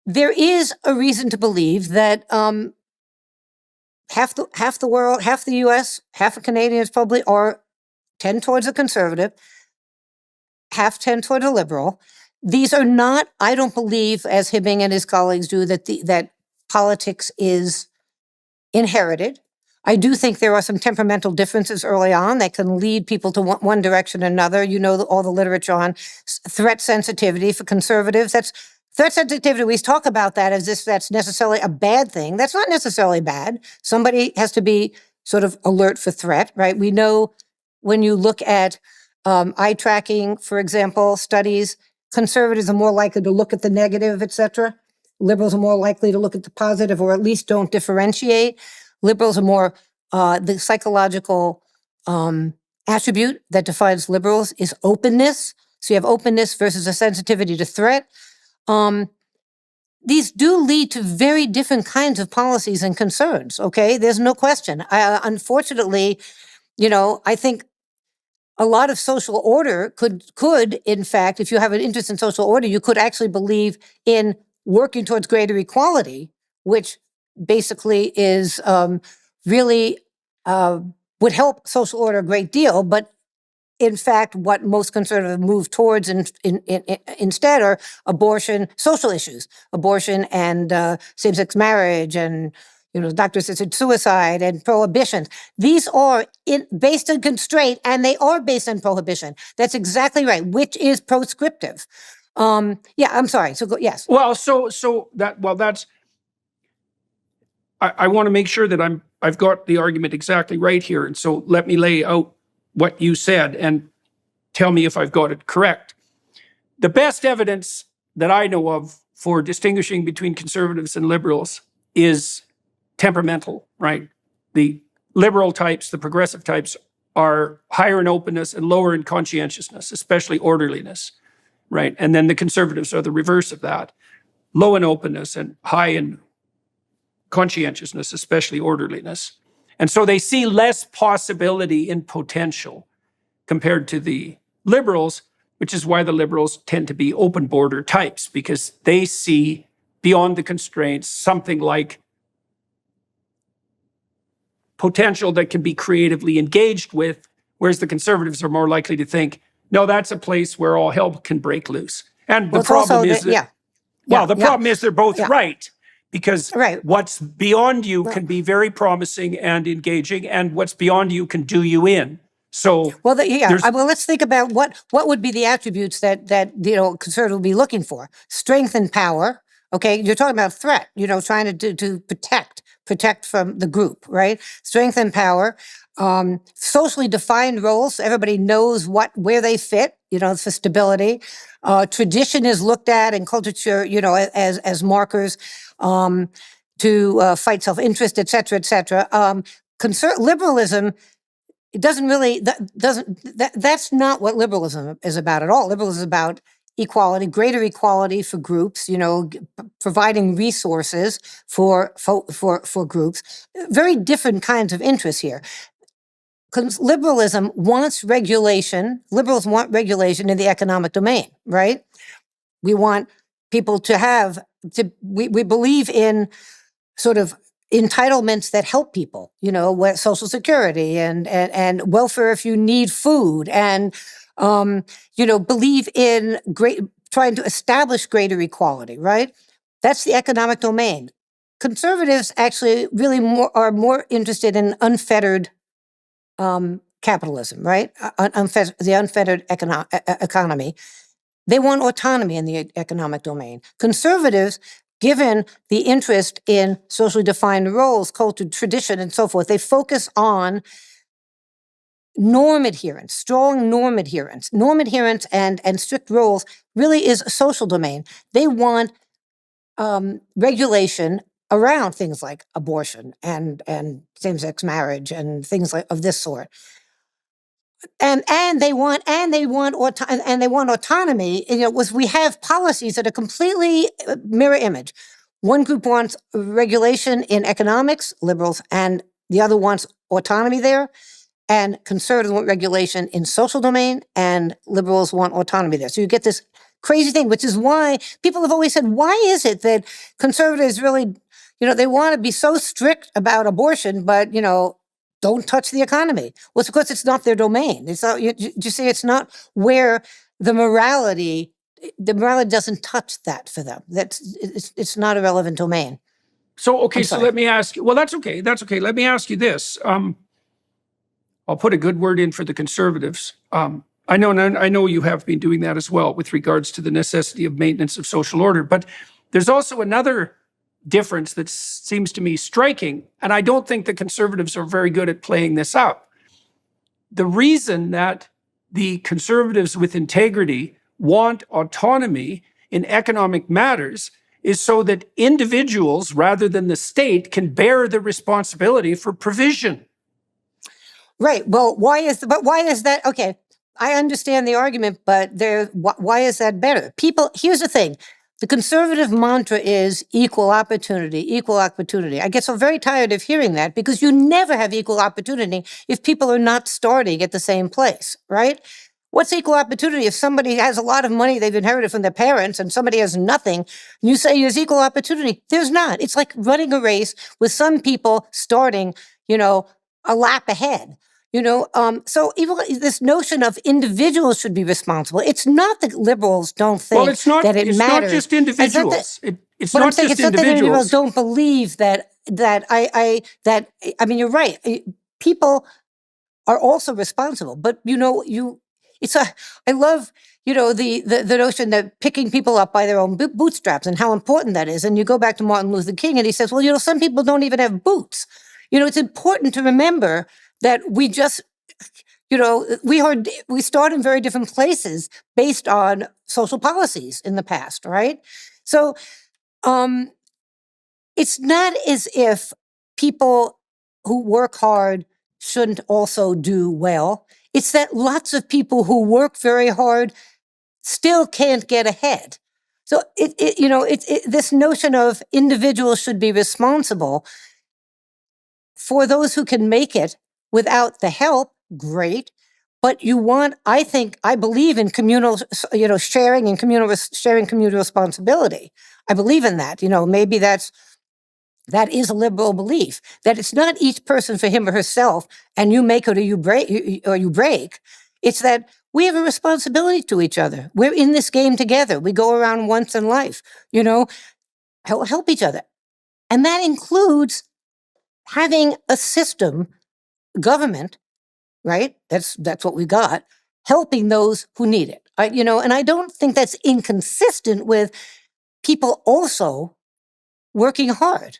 there is a reason to believe that half the world, half the U.S., half of Canadians probably tend towards a conservative, half tend toward a liberal. These are not, I don't believe, as Hibbing and his colleagues do, that politics is inherited. I do think there are some temperamental differences early on that can lead people to one direction or another. You know, all the literature on threat sensitivity for conservatives. That's threat sensitivity. We talk about that as if that's necessarily a bad thing. That's not necessarily bad. Somebody has to be sort of alert for threat, right? We know when you look at eye tracking, for example, studies, conservatives are more likely to look at the negative, et cetera. Liberals are more likely to look at the positive, or at least don't differentiate. Liberals are more, the psychological attribute that defines liberals is openness. So you have openness versus a sensitivity to threat. These do lead to very different kinds of policies and concerns, okay? There's no question. Unfortunately, I think a lot of social order could, in fact, if you have an interest in social order, you could actually believe in working towards greater equality, which basically is really would help social order a great deal. But in fact, what most conservatives move towards instead are abortion, social issues, abortion and same-sex marriage and doctor-assisted suicide and prohibitions. These are based on constraint, and they are based on prohibition. That's exactly right, which is proscriptive. Yeah, I'm sorry. So yes. Well, that's. I want to make sure that I've got the argument exactly right here, and so let me lay out what you said and tell me if I've got it correct. The best evidence that I know of for distinguishing between conservatives and liberals is temperamental, right? The liberal types, the progressive types, are higher in openness and lower in conscientiousness, especially orderliness, right? And then the conservatives are the reverse of that, low in openness and high in conscientiousness, especially orderliness. And so they see less possibility in potential compared to the liberals, which is why the liberals tend to be open border types, because they see beyond the constraints something like potential that can be creatively engaged with, whereas the conservatives are more likely to think, no, that's a place where all hell can break loose. And the problem is that, the problem is they're both right, because what's beyond you can be very promising and engaging, and what's beyond you can do you in. So let's think about what would be the attributes that conservatives will be looking for. Strength and power. Okay, you're talking about threat. Trying to protect from the group, right? Strength and power. Socially defined roles. Everybody knows where they fit. For stability. Tradition is looked at in culture, as markers to fight self-interest, et cetera, et cetera. Liberalism. It doesn't really, that's not what liberalism is about at all. Liberalism is about equality, greater equality for groups, providing resources for groups. Very different kinds of interests here. Liberalism wants regulation. Liberals want regulation in the economic domain, right? We want people we believe in sort of entitlements that help people, Social Security and welfare if you need food, and believe in trying to establish greater equality, right? That's the economic domain. Conservatives actually really are more interested in unfettered capitalism, right? The unfettered economy. They want autonomy in the economic domain. Conservatives, given the interest in socially defined roles, culture, tradition, and so forth, they focus on norm adherence, strong norm adherence. Norm adherence and strict roles really is a social domain. They want regulation around things like abortion and same-sex marriage and things of this sort. And they want autonomy. We have policies that are completely mirror image. One group wants regulation in economics, liberals, and the other wants autonomy there. And conservatives want regulation in social domain, and liberals want autonomy there. So you get this crazy thing, which is why people have always said, why is it that conservatives really, they want to be so strict about abortion, but, don't touch the economy? Well, it's because it's not their domain. It's not, you see, it's not where the morality doesn't touch that for them. It's not a relevant domain. So, okay, so let me ask you, well, that's okay. Let me ask you this. I'll put a good word in for the conservatives. I know you have been doing that as well with regards to the necessity of maintenance of social order, but there's also another difference that seems to me striking, and I don't think the conservatives are very good at playing this up. The reason that the conservatives with integrity want autonomy in economic matters is so that individuals, rather than the state, can bear the responsibility for provision. Right. Well, why is that? Okay, I understand the argument, but why is that better? Here's the thing. The conservative mantra is equal opportunity, equal opportunity. I get so very tired of hearing that because you never have equal opportunity if people are not starting at the same place, right? What's equal opportunity? If somebody has a lot of money they've inherited from their parents and somebody has nothing, and you say there's equal opportunity. There's not. It's like running a race with some people starting, a lap ahead. So even this notion of individuals should be responsible. It's not that liberals don't think well, it's not, that it it's matters. not just individuals. It's But not I'm saying just it's not that individuals individuals. don't believe that I mean, you're right. People are also responsible, but I love, the notion that picking people up by their own bootstraps and how important that is. And you go back to Martin Luther King and he says, well, some people don't even have boots. It's important to remember that we just, we start in very different places based on social policies in the past, right? So, it's not as if people who work hard shouldn't also do well. It's that lots of people who work very hard still can't get ahead. So this notion of individuals should be responsible for those who can make it without the help, great. But I believe in communal, sharing and sharing communal responsibility. I believe in that. Maybe that is a liberal belief, that it's not each person for him or herself, and you make it or you break. It's that we have a responsibility to each other. We're in this game together. We go around once in life, help each other. And that includes having a system, government, right? That's what we got, helping those who need it. And I don't think that's inconsistent with people also working hard.